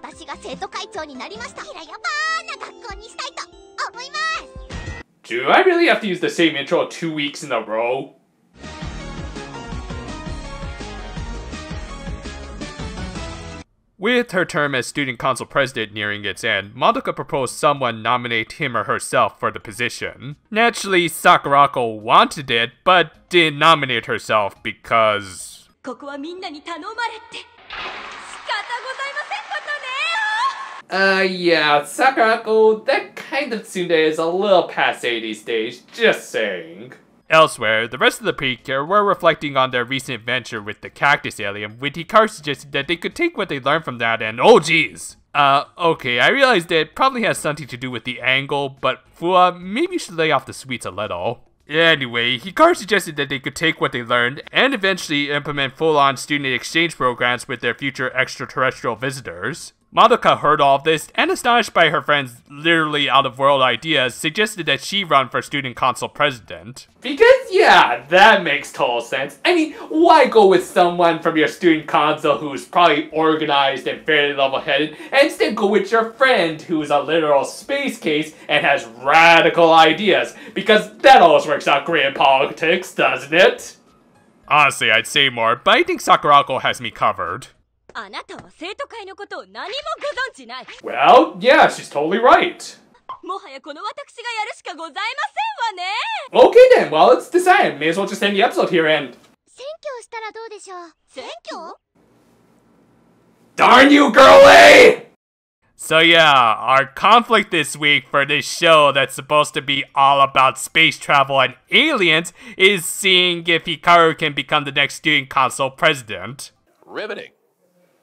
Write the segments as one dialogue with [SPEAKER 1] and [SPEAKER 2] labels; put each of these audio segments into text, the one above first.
[SPEAKER 1] 私が生徒会長になりました。キラヤバーな学校にしたいと思います。
[SPEAKER 2] Do I really have to use the same intro 2 weeks in a row? With her term as student council president nearing its end, Madoka proposed someone nominate him or herself for the position. Naturally, Sakurako wanted it, but didn't nominate herself because... yeah, Sakurako, that kind of tsundere is a little passé these days, just saying. Elsewhere, the rest of the Precure were reflecting on their recent adventure with the cactus alien, with Hikaru suggesting that they could take what they learned from that and oh geez! Okay, I realized that it probably has something to do with the angle, but Fua, maybe you should lay off the sweets a little. Anyway, Hikaru suggested that they could take what they learned and eventually implement full-on student exchange programs with their future extraterrestrial visitors. Madoka heard all of this and, astonished by her friend's literally out-of-world ideas, suggested that she run for student council president. Because yeah, that makes total sense. I mean, why go with someone from your student council who's probably organized and fairly level-headed, and instead go with your friend who's a literal space case and has radical ideas? Because that always works out great in politics, doesn't it? Honestly, I'd say more, but I think Sakurako has me covered. Well, yeah, she's totally right. Okay then, well, it's decided. May as well just end the episode here and... Darn you, girlie! So yeah, our conflict this week for this show that's supposed to be all about space travel and aliens is seeing if Hikaru can become the next student council president.
[SPEAKER 3] Riveting.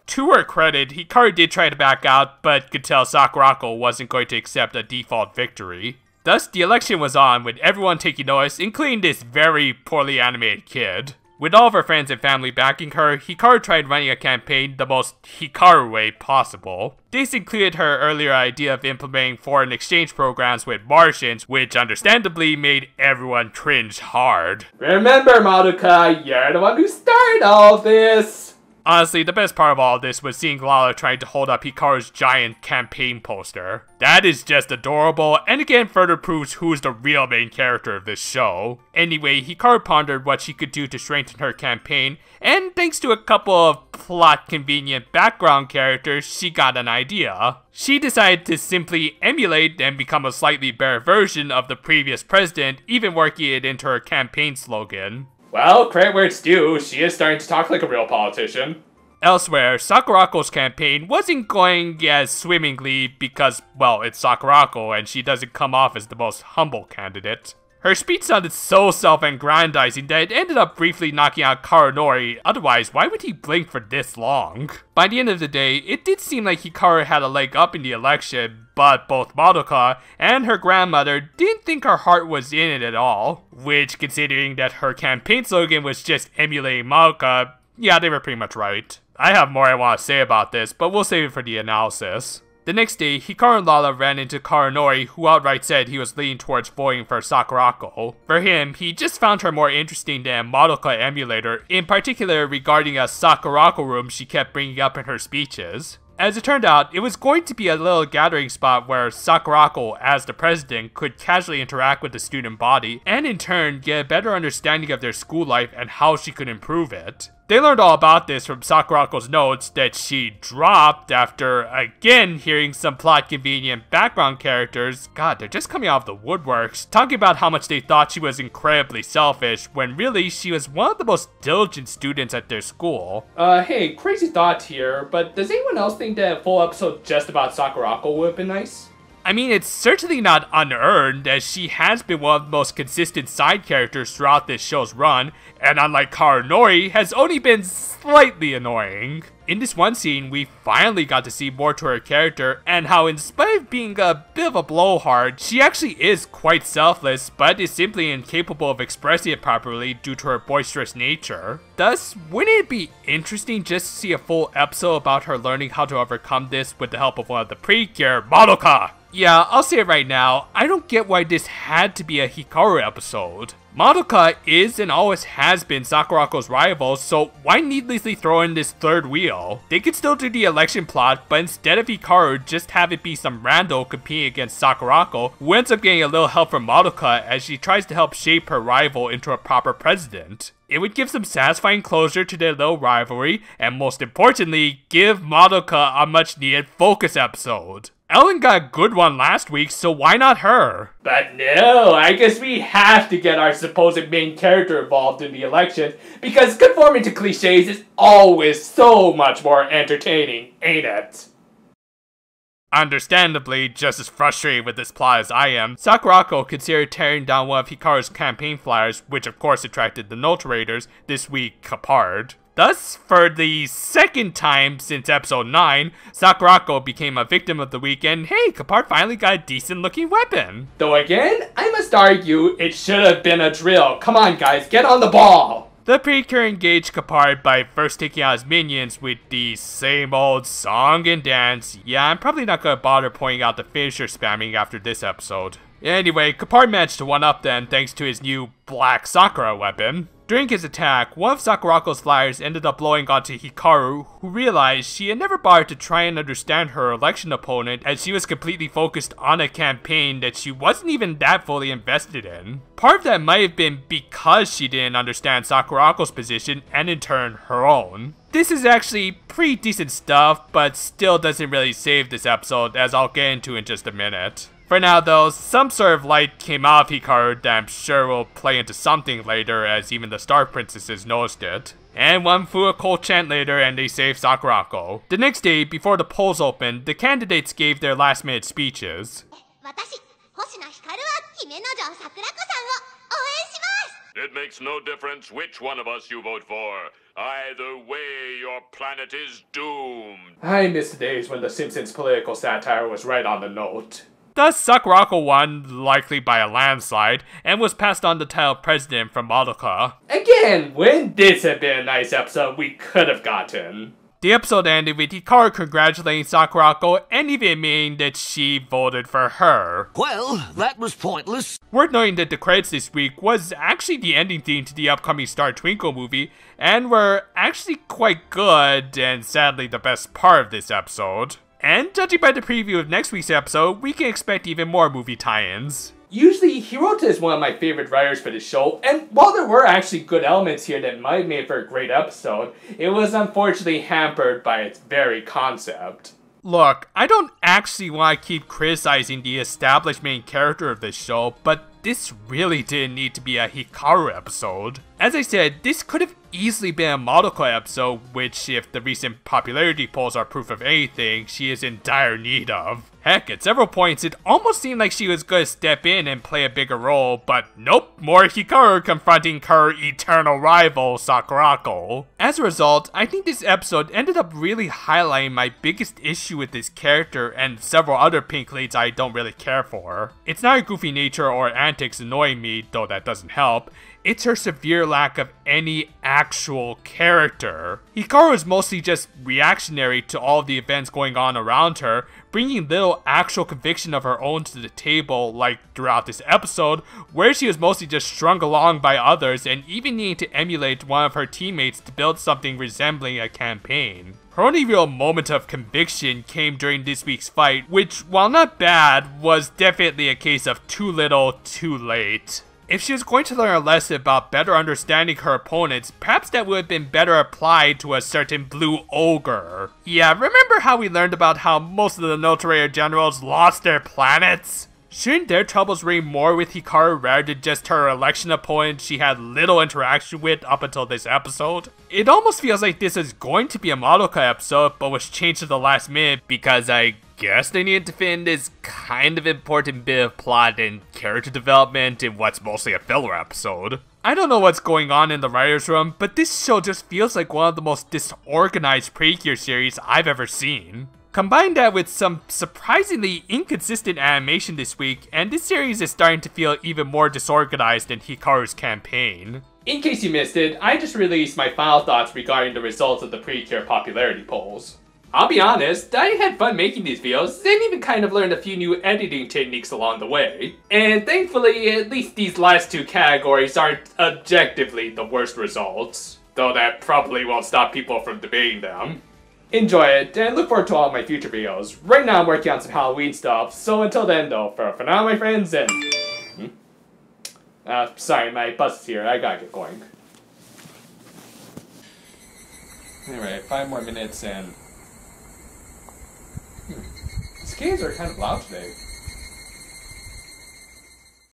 [SPEAKER 2] To her credit, Hikaru did try to back out, but could tell Sakurako wasn't going to accept a default victory. Thus, the election was on, with everyone taking notice, including this very poorly animated kid. With all of her friends and family backing her, Hikaru tried running a campaign the most Hikaru way possible. This included her earlier idea of implementing foreign exchange programs with Martians, which understandably made everyone cringe hard. Remember, Madoka, you're the one who started all this! Honestly, the best part of all this was seeing Lala trying to hold up Hikaru's giant campaign poster. That is just adorable, and again further proves who's the real main character of this show. Anyway, Hikaru pondered what she could do to strengthen her campaign, and thanks to a couple of plot-convenient background characters, she got an idea. She decided to simply emulate and become a slightly better version of the previous president, even working it into her campaign slogan. Well, credit where it's due, she is starting to talk like a real politician. Elsewhere, Sakurako's campaign wasn't going as swimmingly because, well, it's Sakurako and she doesn't come off as the most humble candidate. Her speech sounded so self-aggrandizing that it ended up briefly knocking out Karonori, otherwise why would he blink for this long? By the end of the day, it did seem like Hikaru had a leg up in the election, but both Madoka and her grandmother didn't think her heart was in it at all. Which, considering that her campaign slogan was just emulating Madoka, yeah, they were pretty much right. I have more I want to say about this, but we'll save it for the analysis. The next day, Hikaru and Lala ran into Karonori, who outright said he was leaning towards voting for Sakurako. For him, he just found her more interesting than a Madoka emulator, in particular regarding a Sakurako room she kept bringing up in her speeches. As it turned out, it was going to be a little gathering spot where Sakurako, as the president, could casually interact with the student body, and in turn get a better understanding of their school life and how she could improve it. They learned all about this from Sakurako's notes that she dropped after, again, hearing some plot-convenient background characters, god, they're just coming out of the woodworks, talking about how much they thought she was incredibly selfish, when really she was one of the most diligent students at their school. Hey, crazy thought here, but does anyone else think that a full episode just about Sakurako would have been nice? I mean, it's certainly not unearned, as she has been one of the most consistent side characters throughout this show's run, and unlike Karonori, has only been slightly annoying. In this one scene, we finally got to see more to her character, and how in spite of being a bit of a blowhard, she actually is quite selfless, but is simply incapable of expressing it properly due to her boisterous nature. Thus, wouldn't it be interesting just to see a full episode about her learning how to overcome this with the help of one of the Precure, Madoka? Yeah, I'll say it right now, I don't get why this had to be a Hikaru episode. Madoka is and always has been Sakurako's rival, so why needlessly throw in this third wheel? They could still do the election plot, but instead of Hikaru, just have it be some rando competing against Sakurako, who ends up getting a little help from Madoka as she tries to help shape her rival into a proper president. It would give some satisfying closure to their little rivalry, and most importantly, give Madoka a much needed focus episode. Ellen got a good one last week, so why not her? But no, I guess we have to get our supposed main character involved in the election, because conforming to cliches is always so much more entertaining, ain't it? Understandably, just as frustrated with this plot as I am, Sakurako considered tearing down one of Hikaru's campaign flyers, which of course attracted the note raiders, this week apart. Thus, for the second time since episode 9, Sakurako became a victim of the week, and hey, Kapart finally got a decent looking weapon. Though again, I must argue, it should have been a drill. Come on guys, get on the ball! The Precure engaged Kapart by first taking out his minions with the same old song and dance. Yeah, I'm probably not gonna bother pointing out the finisher spamming after this episode. Anyway, Kapart managed to one-up them thanks to his new Black Sakura weapon. During his attack, one of Sakurako's flyers ended up blowing onto Hikaru, who realized she had never bothered to try and understand her election opponent as she was completely focused on a campaign that she wasn't even that fully invested in. Part of that might have been because she didn't understand Sakurako's position and in turn her own. This is actually pretty decent stuff, but still doesn't really save this episode, as I'll get into in just a minute. For now though, some sort of light came out of Hikaru that I'm sure will play into something later, as even the Star Princesses noticed it. And one flew a cold chant later and they saved Sakurako. The next day, before the polls opened, the candidates gave their last minute speeches.
[SPEAKER 3] It makes no difference which one of us you vote for. Either way, your planet is doomed.
[SPEAKER 2] I miss the days when The Simpsons political satire was right on the note. Thus, Sakurako won, likely by a landslide, and was passed on the title of president from Madoka. Again, wouldn't this have been a nice episode we could have gotten? The episode ended with Hikaru congratulating Sakurako and even admitting that she voted for her.
[SPEAKER 4] Well, that was pointless.
[SPEAKER 2] Worth noting that the credits this week was actually the ending theme to the upcoming Star Twinkle movie, and were actually quite good, and sadly the best part of this episode. And judging by the preview of next week's episode, we can expect even more movie tie-ins. Usually, Hirota is one of my favorite writers for the show, and while there were actually good elements here that might have made for a great episode, it was unfortunately hampered by its very concept. Look, I don't actually want to keep criticizing the established main character of this show, but this really didn't need to be a Hikaru episode. As I said, this could have easily been a Madoka episode, which, if the recent popularity polls are proof of anything, she is in dire need of. Heck, at several points, it almost seemed like she was going to step in and play a bigger role, but nope, more Hikaru confronting her eternal rival, Sakurako. As a result, I think this episode ended up really highlighting my biggest issue with this character and several other pink leads I don't really care for. It's not her goofy nature or antics annoying me, though that doesn't help. It's her severe lack of any actual character. Hikaru is mostly just reactionary to all of the events going on around her, bringing little actual conviction of her own to the table, like throughout this episode, where she was mostly just strung along by others and even needing to emulate one of her teammates to build something resembling a campaign. Her only real moment of conviction came during this week's fight, which, while not bad, was definitely a case of too little, too late. If she was going to learn a lesson about better understanding her opponents, perhaps that would have been better applied to a certain blue ogre. Yeah, remember how we learned about how most of the Notaria generals lost their planets? Shouldn't their troubles ring more with Hikaru rather than just her election opponent she had little interaction with up until this episode? It almost feels like this is going to be a Madoka episode, but was changed at the last minute because I guess they needed to fit in this kind of important bit of plot and character development in what's mostly a filler episode. I don't know what's going on in the writer's room, but this show just feels like one of the most disorganized Precure series I've ever seen. Combine that with some surprisingly inconsistent animation this week, and this series is starting to feel even more disorganized than Hikaru's campaign. In case you missed it, I just released my final thoughts regarding the results of the Precure popularity polls. I'll be honest, I had fun making these videos and even kind of learned a few new editing techniques along the way. And thankfully, at least these last two categories aren't objectively the worst results. Though that probably won't stop people from debating them. Enjoy it, and look forward to all of my future videos. Right now I'm working on some Halloween stuff, so until then though, for now my friends, and... sorry, my bus is here, I gotta get going. Anyway, 5 more minutes and... These kids are kind of loud today.